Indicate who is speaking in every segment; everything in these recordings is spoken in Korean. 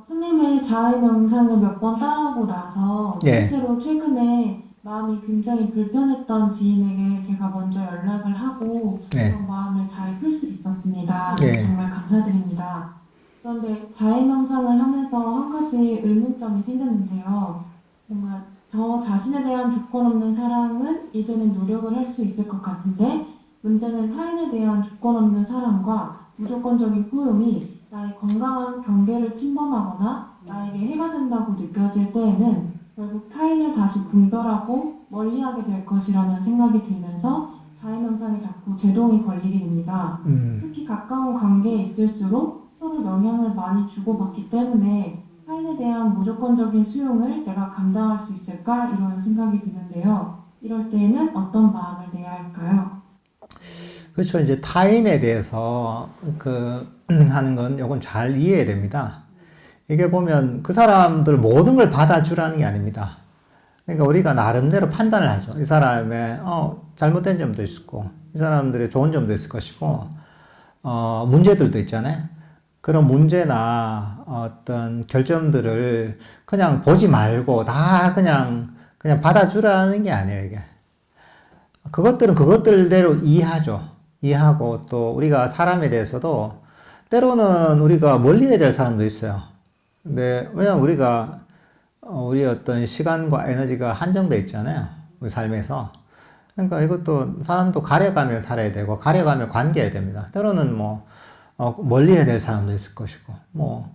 Speaker 1: 스님의 자해 명상을 몇 번 따라하고 나서
Speaker 2: 예,
Speaker 1: 실제로 최근에 마음이 굉장히 불편했던 지인에게 제가 먼저 연락을 하고
Speaker 2: 예,
Speaker 1: 그런 마음을 잘 풀 수 있었습니다.
Speaker 2: 예.
Speaker 1: 정말 감사드립니다. 그런데 자해 명상을 하면서 한 가지 의문점이 생겼는데요. 뭔가 저 자신에 대한 조건 없는 사랑은 이제는 노력을 할 수 있을 것 같은데 문제는 타인에 대한 조건 없는 사랑과 무조건적인 포용이 나의 건강한 경계를 침범하거나 나에게 해가 된다고 느껴질 때에는 결국 타인을 다시 분별하고 멀리하게 될 것이라는 생각이 들면서 자해명상에 자꾸 제동이 걸리게 됩니다.
Speaker 2: 음,
Speaker 1: 특히 가까운 관계에 있을수록 서로 영향을 많이 주고받기 때문에 타인에 대한 무조건적인 수용을 내가 감당할 수 있을까? 이런 생각이 드는데요. 이럴 때에는 어떤 마음을 내야 할까요?
Speaker 2: 그렇죠. 이제 타인에 대해서 하는 건 요건 잘 이해해야 됩니다. 이게 보면 그 사람들 모든 걸 받아주라는 게 아닙니다. 그러니까 우리가 나름대로 판단을 하죠. 이 사람의 잘못된 점도 있고, 이 사람들의 좋은 점도 있을 것이고, 문제들도 있잖아요. 그런 문제나 어떤 결점들을 그냥 보지 말고 다 그냥 받아주라는 게 아니에요, 이게. 그것들은 그것들대로 이해하죠. 이해하고 또 우리가 사람에 대해서도 때로는 우리가 멀리해야 될 사람도 있어요. 근데 왜냐면 우리가 우리 어떤 시간과 에너지가 한정돼 있잖아요. 우리 삶에서. 그러니까 이것도 사람도 가려가며 살아야 되고 가려가며 관계해야 됩니다. 때로는 뭐 멀리 해야 될 사람도 있을 것이고 뭐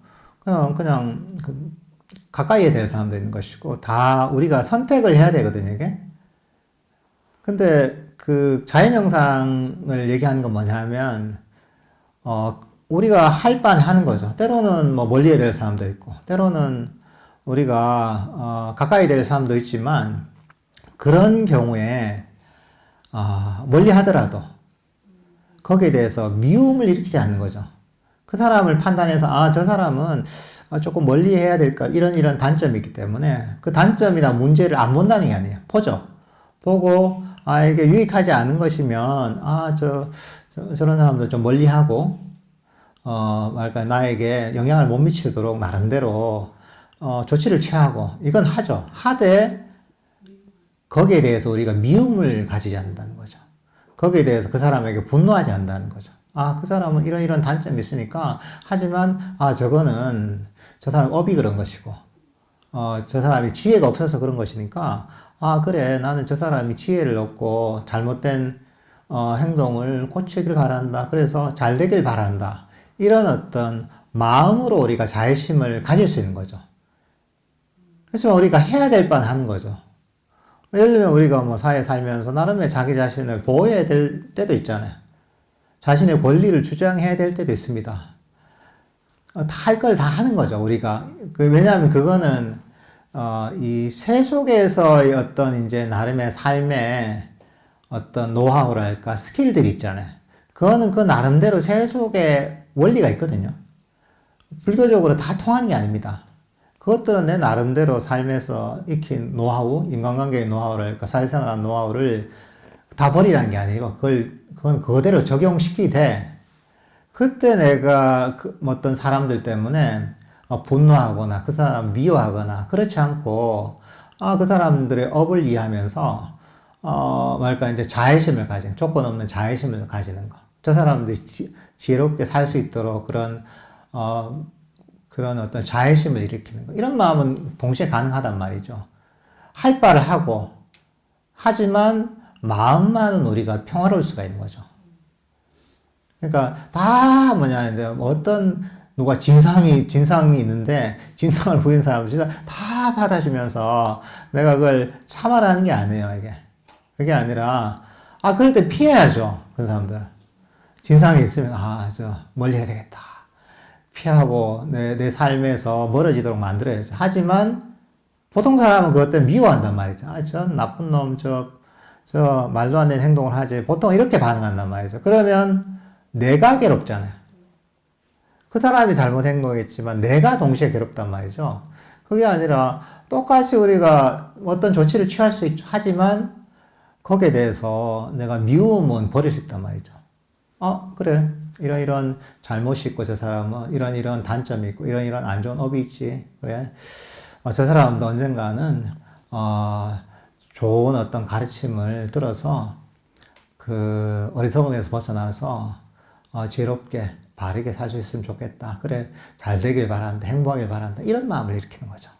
Speaker 2: 가까이 해야 될 사람도 있는 것이고 다 우리가 선택을 해야 되거든요. 이게. 근데 그 자연영상을 얘기하는 건 뭐냐면 우리가 할 바는 하는 거죠. 때로는 뭐 멀리 해야 될 사람도 있고 때로는 우리가 가까이 될 사람도 있지만 그런 경우에 멀리 하더라도 거기에 대해서 미움을 일으키지 않는 거죠. 그 사람을 판단해서 저 사람은 조금 멀리 해야 될까 이런 단점이 있기 때문에 그 단점이나 문제를 안 본다는 게 아니에요. 보죠. 보고 이게 유익하지 않은 것이면 저런 사람도 좀 멀리 하고 말까 나에게 영향을 못 미치도록 나름대로 조치를 취하고 이건 하죠. 하되 거기에 대해서 우리가 미움을 가지지 않는다는 거죠. 거기에 대해서 그 사람에게 분노하지 않는다는 거죠. 그 사람은 이런 단점이 있으니까 하지만 저거는 저 사람 업이 그런 것이고 저 사람이 지혜가 없어서 그런 것이니까 그래 나는 저 사람이 지혜를 얻고 잘못된 행동을 고치길 바란다. 그래서 잘 되길 바란다. 이런 어떤 마음으로 우리가 자애심을 가질 수 있는 거죠. 그래서 우리가 해야 될 바는 하는 거죠. 예를 들면 우리가 뭐 사회 살면서 나름의 자기 자신을 보호해야 될 때도 있잖아요. 자신의 권리를 주장해야 될 때도 있습니다. 할 걸 다 하는 거죠, 우리가. 왜냐하면 그거는, 이 세속에서의 어떤 이제 나름의 삶의 어떤 노하우랄까, 스킬들이 있잖아요. 그거는 그 나름대로 세속의 원리가 있거든요. 불교적으로 다 통하는 게 아닙니다. 그것들은 내 나름대로 삶에서 익힌 노하우, 인간관계의 노하우랄까, 사회생활한 노하우를 다 버리라는 게 아니고, 그건 그대로 적용시키되, 그때 내가 어떤 사람들 때문에 분노하거나 그 사람 미워하거나 그렇지 않고 그 사람들의 업을 이해하면서 말까 이제 자애심을 가지는 조건 없는 자애심을 가지는 거. 저 사람들이 지혜롭게 살 수 있도록 그런 어떤 자애심을 일으키는 거. 이런 마음은 동시에 가능하단 말이죠. 할 바를 하고 하지만 마음만은 우리가 평화로울 수가 있는 거죠. 그러니까 다 이제 어떤 누가 진상이 있는데 진상을 보인 사람은 진짜 다 받아주면서 내가 그걸 참아라는 게 아니에요, 이게. 그게 아니라 그럴 때 피해야죠, 그 사람들. 진상이 있으면 멀리 해야 되겠다. 피하고 내 삶에서 멀어지도록 만들어야죠. 하지만 보통 사람은 그것 때문에 미워한단 말이죠. 저 나쁜 놈, 저 말도 안 되는 행동을 하지. 보통 이렇게 반응한단 말이죠. 그러면 내가 괴롭잖아요. 그 사람이 잘못 행동했지만 내가 동시에 괴롭단 말이죠. 그게 아니라 똑같이 우리가 어떤 조치를 취할 수 있죠. 하지만 거기에 대해서 내가 미움은 버릴 수 있단 말이죠. 그래. 이런 잘못이 있고, 저 사람은 이런 단점이 있고, 이런 안 좋은 업이 있지. 그래. 저 사람도 언젠가는, 좋은 어떤 가르침을 들어서, 그, 어리석음에서 벗어나서, 지혜롭게, 바르게 살 수 있으면 좋겠다. 그래. 잘 되길 바란다. 행복하길 바란다. 이런 마음을 일으키는 거죠.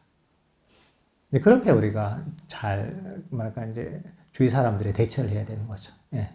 Speaker 2: 근데 그렇게 우리가 잘, 뭐랄까, 이제, 주위 사람들이 대처를 해야 되는 거죠. 예.